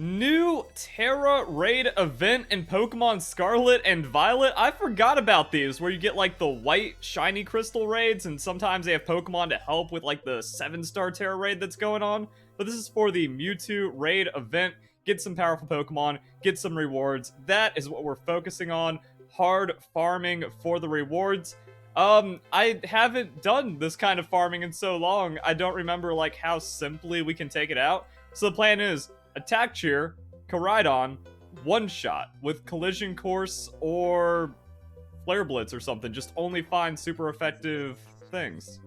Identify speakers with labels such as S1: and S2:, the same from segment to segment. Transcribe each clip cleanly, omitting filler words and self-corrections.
S1: New Tera Raid event in Pokemon Scarlet and Violet. I forgot about these, where you get like the white shiny crystal raids, and sometimes they have Pokemon to help with like the 7-star Tera Raid that's going on. But this is for the Mewtwo Raid event. Get some powerful Pokemon, get some rewards. That is what we're focusing on. Hard farming for the rewards. I haven't done this kind of farming in so long. I don't remember like how simply we can take it out. So the plan is Attack Cheer, Koraidon, one-shot with Collision Course or Flare Blitz or something. Just only find super effective things.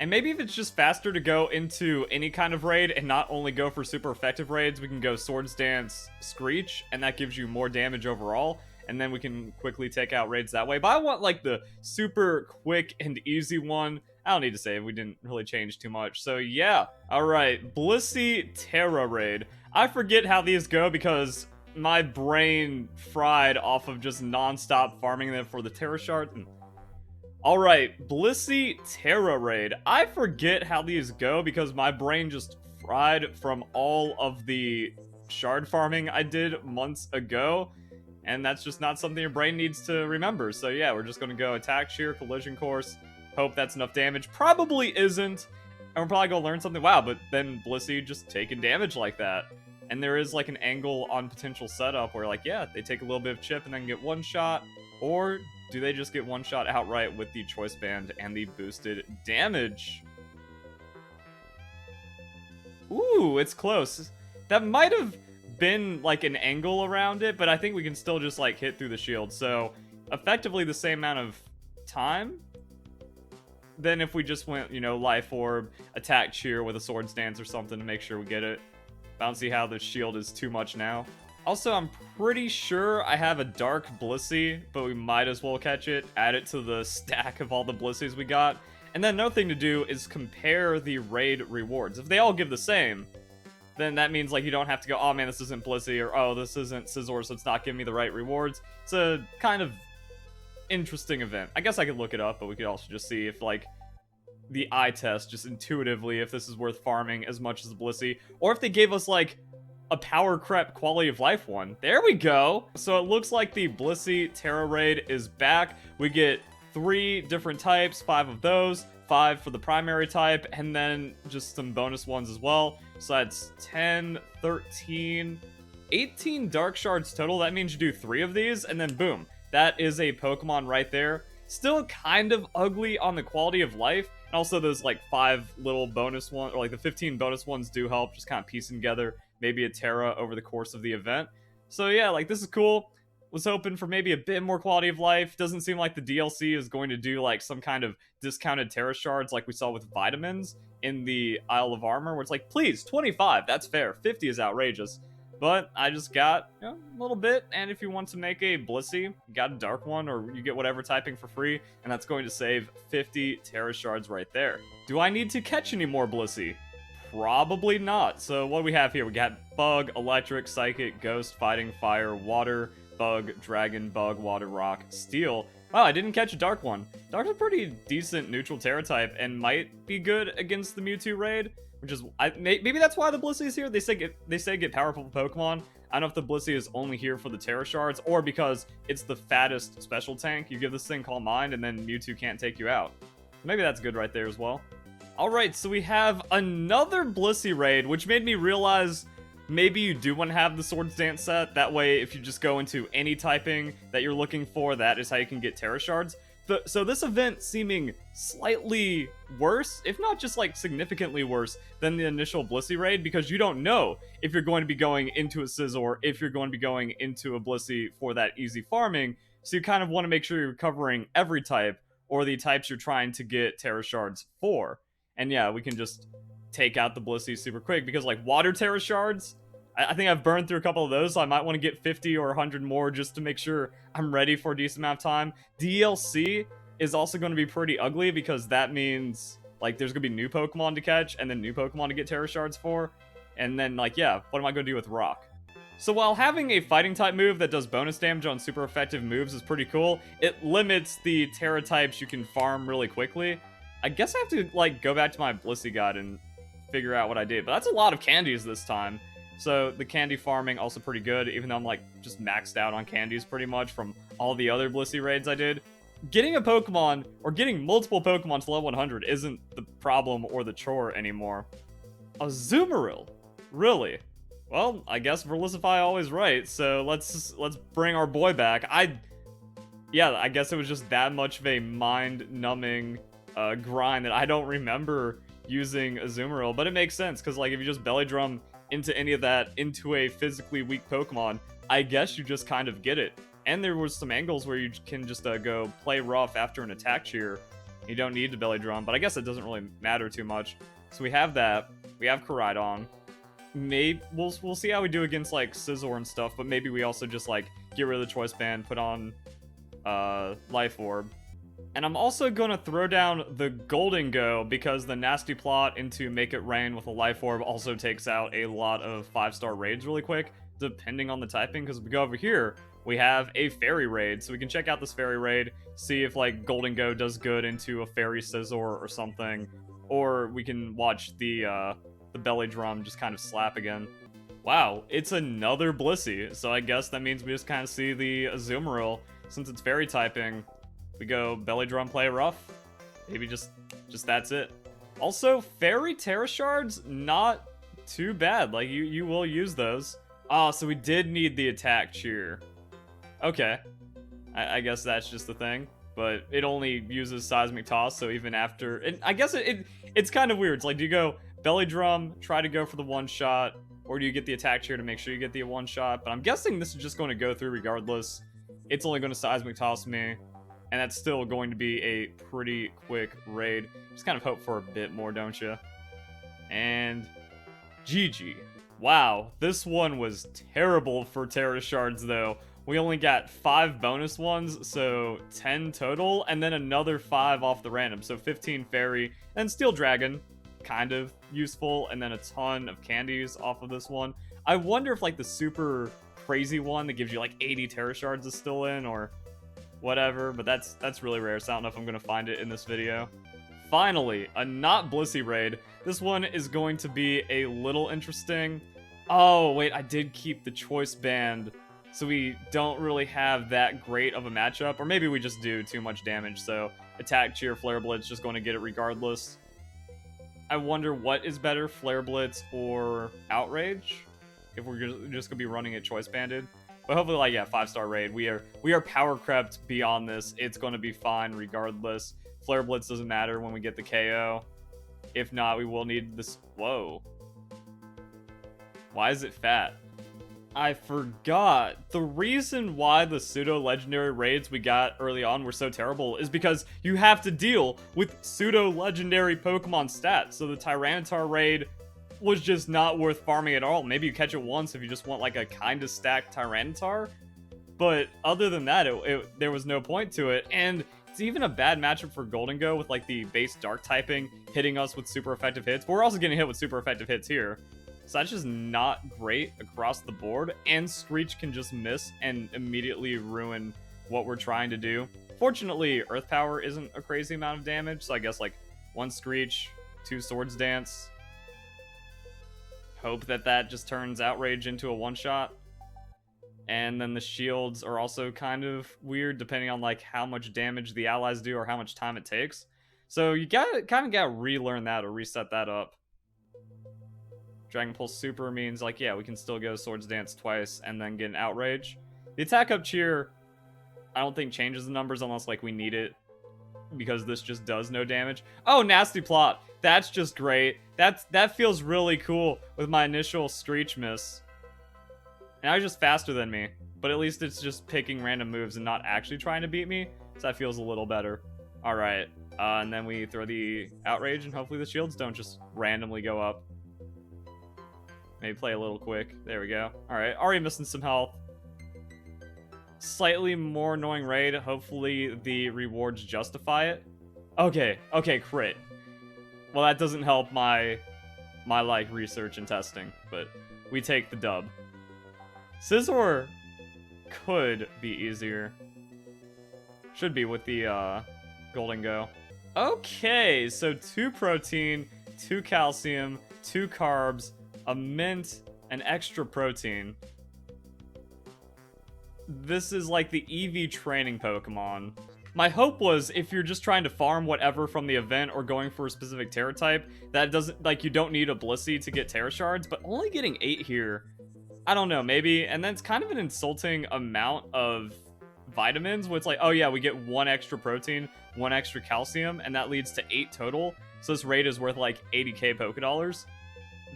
S1: And maybe if it's just faster to go into any kind of raid and not only go for super effective raids, we can go Swords Dance, Screech, and that gives you more damage overall. And then we can quickly take out raids that way. But I want like the super quick and easy one. I don't need to save, we didn't really change too much. So yeah, alright, Blissey Tera Raid. I forget how these go because my brain fried off of just non-stop farming them for the Tera Shard. Alright, Blissey Tera Raid. I forget how these go because my brain just fried from all of the shard farming I did months ago. And that's just not something your brain needs to remember. So yeah, we're just going to go Attack Cheer, Collision Course. Hope that's enough damage. Probably isn't. And we're probably going to learn something. Wow, but then Blissey just taking damage like that. And there is like an angle on potential setup where like, yeah, they take a little bit of chip and then get one shot. Or do they just get one shot outright with the Choice Band and the boosted damage? Ooh, it's close. That might have been like an angle around it, but I think we can still just like hit through the shield. So effectively the same amount of time than if we just went, you know, Life Orb, Attack Cheer with a Swords Dance or something to make sure we get it. I don't see how the shield is too much now. Also, I'm pretty sure I have a Dark Blissey, but we might as well catch it, add it to the stack of all the Blisseys we got. And then another thing to do is compare the raid rewards. If they all give the same, then that means like you don't have to go, oh man, this isn't Blissey, or oh, this isn't Scizor, so it's not giving me the right rewards. It's a kind of interesting event. I guess I could look it up, but we could also just see if like the eye test, just intuitively, if this is worth farming as much as the Blissey, or if they gave us like a power crep quality of life one. There we go. So it looks like the Blissey Tera Raid is back. We get 3 different types, 5 of those, 5 for the primary type, and then just some bonus ones as well. So that's 10, 13, 18 Dark Shards total. That means you do 3 of these, and then boom. That is a Pokemon right there. Still kind of ugly on the quality of life. And also those like 5 little bonus ones, or like the 15 bonus ones do help, just kind of piecing together maybe a Tera over the course of the event. So yeah, like this is cool. Was hoping for maybe a bit more quality of life. Doesn't seem like the DLC is going to do like some kind of discounted Tera Shards like we saw with vitamins in the Isle of Armor, where it's like, please, 25, that's fair. 50 is outrageous. But I just got, you know, a little bit, and if you want to make a Blissey, you got a Dark one, or you get whatever typing for free, and that's going to save 50 Tera Shards right there. Do I need to catch any more Blissey? Probably not. So what do we have here? We got Bug, Electric, Psychic, Ghost, Fighting, Fire, Water, Bug, Dragon, Bug, Water, Rock, Steel. Wow, I didn't catch a Dark one. Dark's a pretty decent neutral Tera type, and might be good against the Mewtwo Raid. Which is, maybe that's why the Blissey is here. They say get powerful Pokemon. I don't know if the Blissey is only here for the Tera Shards, or because it's the fattest special tank. You give this thing Calm Mind, and then Mewtwo can't take you out. Maybe that's good right there as well. Alright, so we have another Blissey Raid, which made me realize maybe you do want to have the Swords Dance set. That way, if you just go into any typing that you're looking for, that is how you can get Tera Shards. So this event seeming slightly worse, if not just like significantly worse than the initial Blissey Raid, because you don't know if you're going to be going into a Scizor, if you're going to be going into a Blissey for that easy farming. So you kind of want to make sure you're covering every type, or the types you're trying to get Tera Shards for. And yeah, we can just take out the Blissey super quick, because like Water Tera Shards, I think I've burned through a couple of those, so I might want to get 50 or 100 more just to make sure I'm ready for a decent amount of time. DLC is also going to be pretty ugly, because that means like there's going to be new Pokemon to catch, and then new Pokemon to get Tera Shards for. And then like, yeah, what am I going to do with Rock? So while having a fighting type move that does bonus damage on super effective moves is pretty cool, it limits the Tera types you can farm really quickly. I guess I have to like go back to my Blissey guide and figure out what I did, but that's a lot of candies this time. So the candy farming also pretty good, even though I'm like just maxed out on candies pretty much from all the other Blissey raids I did. Getting a Pokemon, or getting multiple Pokemon to level 100 isn't the problem or the chore anymore. A Azumarill? Really? Well, I guess Verlisify always right, so let's bring our boy back. Yeah, I guess it was just that much of a mind-numbing grind that I don't remember using Azumarill, but it makes sense, because like if you just Belly Drum into any of that into a physically weak Pokemon, I guess you just kind of get it. And there was some angles where you can just go play rough after an attack cheer. You don't need to Belly Drum, but I guess it doesn't really matter too much. So we have that. We have Hydreigon. Maybe we'll see how we do against like Scizor and stuff, but maybe we also just like get rid of the Choice Band, put on Life Orb. And I'm also gonna throw down the Golden Go because the Nasty Plot into Make It Rain with a Life Orb also takes out a lot of 5-star raids really quick, depending on the typing. Because if we go over here, we have a Fairy Raid, so we can check out this Fairy Raid, see if like Golden Go does good into a Fairy Scizor or something, or we can watch the Belly Drum just kind of slap again. Wow, it's another Blissey, so I guess that means we just kind of see the Azumarill. Since it's Fairy typing, we go Belly Drum, play rough. Maybe just that's it. Also, Fairy Tera Shards, not too bad. Like, you will use those. Ah, so we did need the attack cheer. Okay. I guess that's just the thing. But it only uses Seismic Toss, so even after... And I guess it's kind of weird. It's like, do you go Belly Drum, try to go for the one-shot, or do you get the attack cheer to make sure you get the one-shot? But I'm guessing this is just going to go through regardless. It's only going to Seismic Toss me, and that's still going to be a pretty quick raid. Just kind of hope for a bit more, don't you? And GG. Wow, this one was terrible for Tera Shards, though. We only got 5 bonus ones, so 10 total, and then another 5 off the random, so 15 Fairy, and Steel Dragon, kind of useful, and then a ton of candies off of this one. I wonder if, like, the super crazy one that gives you, like, 80 Tera Shards is still in, or whatever, but that's really rare, so I don't know if I'm going to find it in this video. Finally, a not Blissey raid. This one is going to be a little interesting. Oh, wait, I did keep the Choice Band, so we don't really have that great of a matchup, or maybe we just do too much damage, so Attack Cheer, Flare Blitz, just going to get it regardless. I wonder what is better, Flare Blitz or Outrage, if we're just going to be running it Choice Banded. But hopefully, like, yeah, 5-star raid. We are power crept beyond this. It's going to be fine regardless. Flare Blitz doesn't matter when we get the KO. If not, we will need this. Whoa. Why is it fat? I forgot. The reason why the pseudo-legendary raids we got early on were so terrible is because you have to deal with pseudo-legendary Pokemon stats. So the Tyranitar raid was just not worth farming at all. Maybe you catch it once if you just want like a kind of stacked Tyranitar. But other than that, there was no point to it. And it's even a bad matchup for Golden Go with like the base dark typing hitting us with super effective hits. But we're also getting hit with super effective hits here. So that's just not great across the board, and Screech can just miss and immediately ruin what we're trying to do. Fortunately, Earth Power isn't a crazy amount of damage, so I guess like 1 Screech, 2 Swords Dance. Hope that just turns Outrage into a one-shot. And then the shields are also kind of weird, depending on like how much damage the allies do or how much time it takes. So you kind of gotta relearn that or reset that up. Dragon Pulse Super means, like, yeah, we can still go Swords Dance twice and then get an Outrage. The Attack Up Cheer, I don't think changes the numbers unless, like, we need it, because this just does no damage. Oh, Nasty Plot. That's just great. That feels really cool with my initial Screech miss. And I was just faster than me, but at least it's just picking random moves and not actually trying to beat me, so that feels a little better. All right, and then we throw the Outrage, and hopefully the shields don't just randomly go up. Maybe play a little quick. There we go. Alright, already missing some health. Slightly more annoying raid. Hopefully the rewards justify it. Okay, crit. Well, that doesn't help my like research and testing, but we take the dub. Scizor could be easier. Should be with the Golden Go. Okay, so 2 protein, 2 calcium, 2 carbs, a mint, an extra protein. This is like the EV training Pokemon. My hope was if you're just trying to farm whatever from the event or going for a specific Tera type, that doesn't, like, you don't need a Blissey to get Tera Shards, but only getting 8 here, I don't know, maybe. And then it's kind of an insulting amount of vitamins, where it's like, oh yeah, we get 1 extra protein, 1 extra calcium, and that leads to 8 total. So this raid is worth like 80k Pokedollars.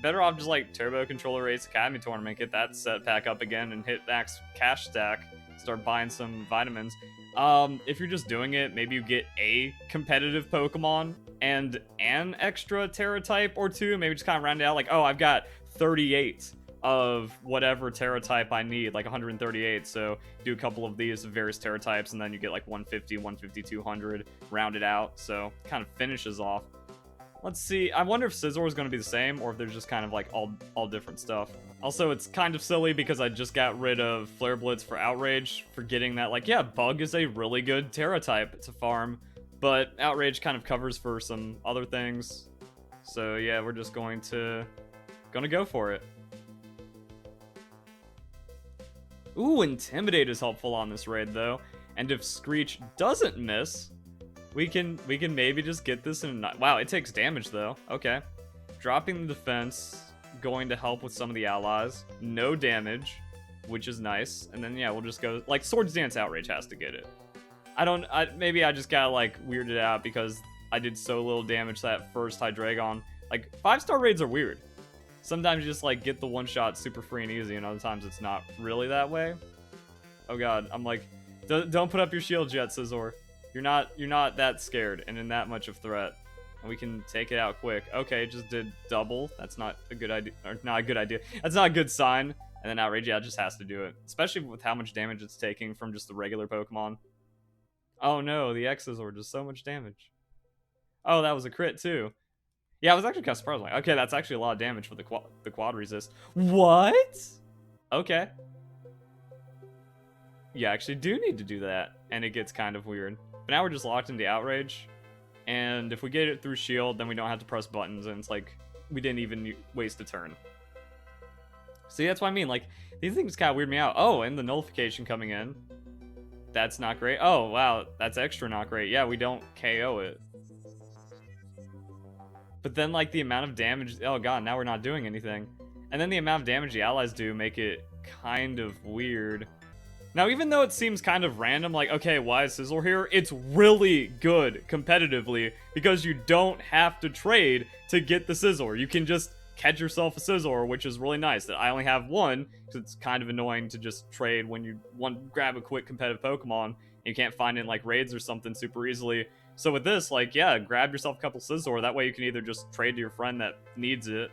S1: Better off just like Turbo Controller Race Academy Tournament, get that set back up again and hit max cash stack, start buying some vitamins. If you're just doing it, maybe you get a competitive Pokemon and an extra Tera type or 2, maybe just kind of round it out like, oh, I've got 38 of whatever Tera type I need, like 138, so do a couple of these of various Tera types, and then you get like 150, 150, 200, round it out, so kind of finishes off. Let's see, I wonder if Scizor is going to be the same, or if there's just kind of like all different stuff. Also, it's kind of silly because I just got rid of Flare Blitz for Outrage, forgetting that, like, yeah, Bug is a really good Tera type to farm, but Outrage kind of covers for some other things. So yeah, we're just gonna go for it. Ooh, Intimidate is helpful on this raid though, and if Screech doesn't miss, we can maybe just get this in a... Wow, it takes damage though. Okay. Dropping the defense, going to help with some of the allies. No damage, which is nice. And then yeah, we'll just go... Like, Swords Dance Outrage has to get it. Maybe I just got like weirded out because I did so little damage to that first Hydreigon. Like, 5-star raids are weird. Sometimes you just like get the one shot super free and easy, and other times it's not really that way. Oh god, I'm like, don't put up your shields yet, Scizor. You're not that scared and in that much of threat. And we can take it out quick. Okay, it just did double. That's not a good idea. Or not a good idea. That's not a good sign. And then Outrage, yeah, just has to do it. Especially with how much damage it's taking from just the regular Pokemon. Oh no, the Scizor does so much damage. Oh, that was a crit too. Yeah, I was actually kind of surprised. Like, okay, that's actually a lot of damage for the quad resist. What? Okay. You actually do need to do that, and it gets kind of weird. But now we're just locked into Outrage, and if we get it through Shield, then we don't have to press buttons, and it's like, we didn't even waste a turn. See, that's what I mean, like, these things kind of weird me out. Oh, and the nullification coming in. That's not great. Oh, wow, that's extra not great. Yeah, we don't KO it. But then, like, the amount of damage... Oh, god, now we're not doing anything. And then the amount of damage the allies do make it kind of weird. Now, even though it seems kind of random, like, okay, why is Scizor here? It's really good competitively because you don't have to trade to get the Scizor. You can just catch yourself a Scizor, which is really nice. That I only have one, because it's kind of annoying to just trade when you want to grab a quick competitive Pokemon and you can't find it in, like, raids or something super easily. So with this, like, yeah, grab yourself a couple Scizor. That way you can either just trade to your friend that needs it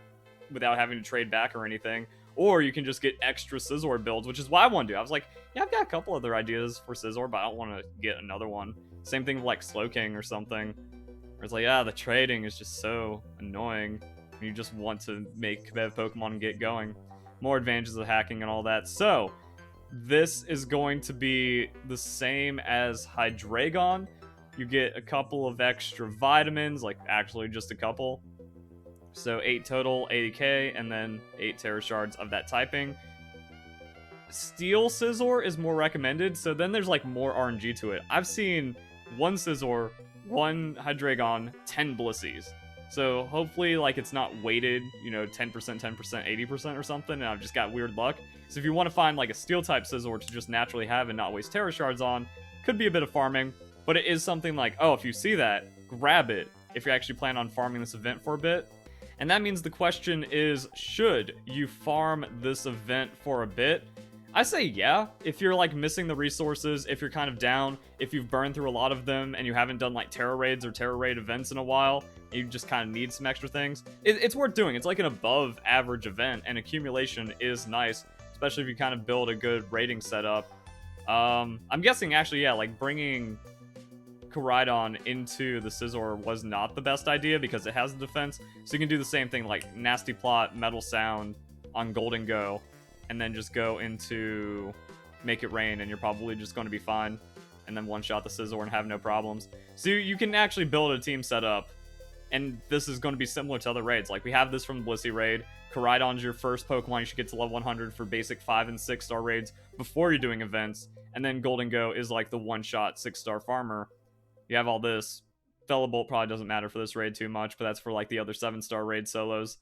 S1: without having to trade back or anything, or you can just get extra Scizor builds, which is what I want to do. I was like, yeah, I've got a couple other ideas for Scizor, but I don't want to get another one. Same thing with, like, Slowking or something. Where it's like, yeah, the trading is just so annoying. You just want to make competitive Pokemon and get going. More advantages of hacking and all that. So, this is going to be the same as Hydreigon. You get a couple of extra vitamins, like actually just a couple. So 8 total, 80k, and then 8 Tera Shards of that typing. Steel Scizor is more recommended, so then there's like more RNG to it. I've seen 1 Scizor, 1 Hydreigon, 10 Blissies. So hopefully like it's not weighted, you know, 10%, 10%, 80% or something, and I've just got weird luck. So if you want to find like a Steel type Scizor to just naturally have and not waste Tera Shards on, could be a bit of farming. But it is something like, oh, if you see that, grab it if you actually plan on farming this event for a bit. And that means the question is, should you farm this event for a bit? I say yeah, if you're like missing the resources, if you're kind of down, if you've burned through a lot of them and you haven't done like Tera Raids or Tera Raid events in a while, and you just kind of need some extra things, it's worth doing. It's like an above average event, and accumulation is nice, especially if you kind of build a good rating setup. I'm guessing actually, yeah, like bringing Koraidon into the Scizor was not the best idea because it has the defense. So you can do the same thing like Nasty Plot, Metal Sound on Golden Go, and then just go into Make It Rain, and you're probably just going to be fine. And then one-shot the Scizor and have no problems. So you can actually build a team setup And this is going to be similar to other raids. Like, we have this from the Blissey raid. Hydreigon's your first Pokemon you should get to level 100 for basic 5 and 6 star raids before you're doing events. And then Golden Go is like the one-shot 6-star farmer. You have all this. Thunderbolt probably doesn't matter for this raid too much, but that's for like the other 7-star raid solos.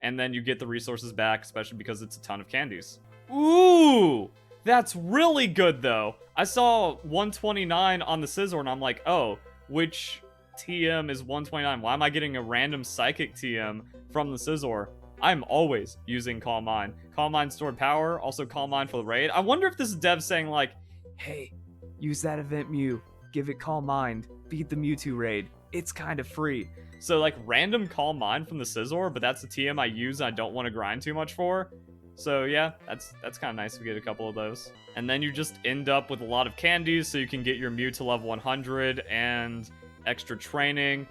S1: And then you get the resources back, especially because it's a ton of candies. Ooh! That's really good, though. I saw 129 on the Scizor, and I'm like, oh, which TM is 129? Why am I getting a random Psychic TM from the Scizor? I'm always using Calm Mind. Calm Mind stored power, also Calm Mind for the raid. I wonder if this is dev saying like, hey, use that event Mew, give it Calm Mind, beat the Mewtwo raid. It's kind of free. So like random Calm Mind from the Scizor, but that's the TM I use and I don't want to grind too much for. So yeah, that's kind of nice to get a couple of those. And then you just end up with a lot of candies so you can get your Mew to level 100 and extra training.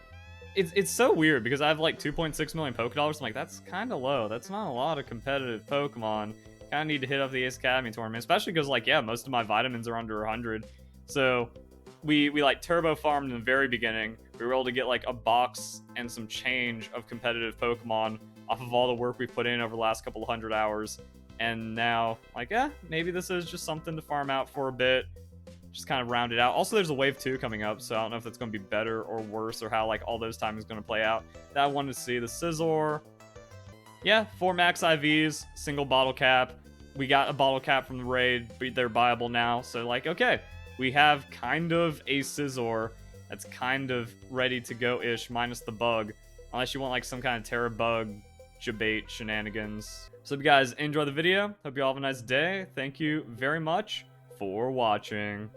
S1: It's so weird because I have like 2.6 million Pokedollars. I'm like, that's kind of low. That's not a lot of competitive Pokemon. Kind of need to hit up the Ace Academy tournament, especially because like, yeah, most of my vitamins are under 100. So we like turbo farmed in the very beginning. We were able to get like a box and some change of competitive Pokemon off of all the work we've put in over the last couple of 100 hours. And now, like, maybe this is just something to farm out for a bit. Just kind of round it out. Also, there's a wave 2 coming up, so I don't know if that's going to be better or worse or how, like, all those timings going to play out. That I wanted to see. The Scizor. Yeah, 4 max IVs, single bottle cap. We got a bottle cap from the raid, but they're buyable now. So, like, okay, we have kind of a Scizor that's kind of ready to go-ish, minus the bug. Unless you want, like, some kind of Tera bug debate shenanigans. So if you guys enjoy the video, hope you all have a nice day. Thank you very much for watching.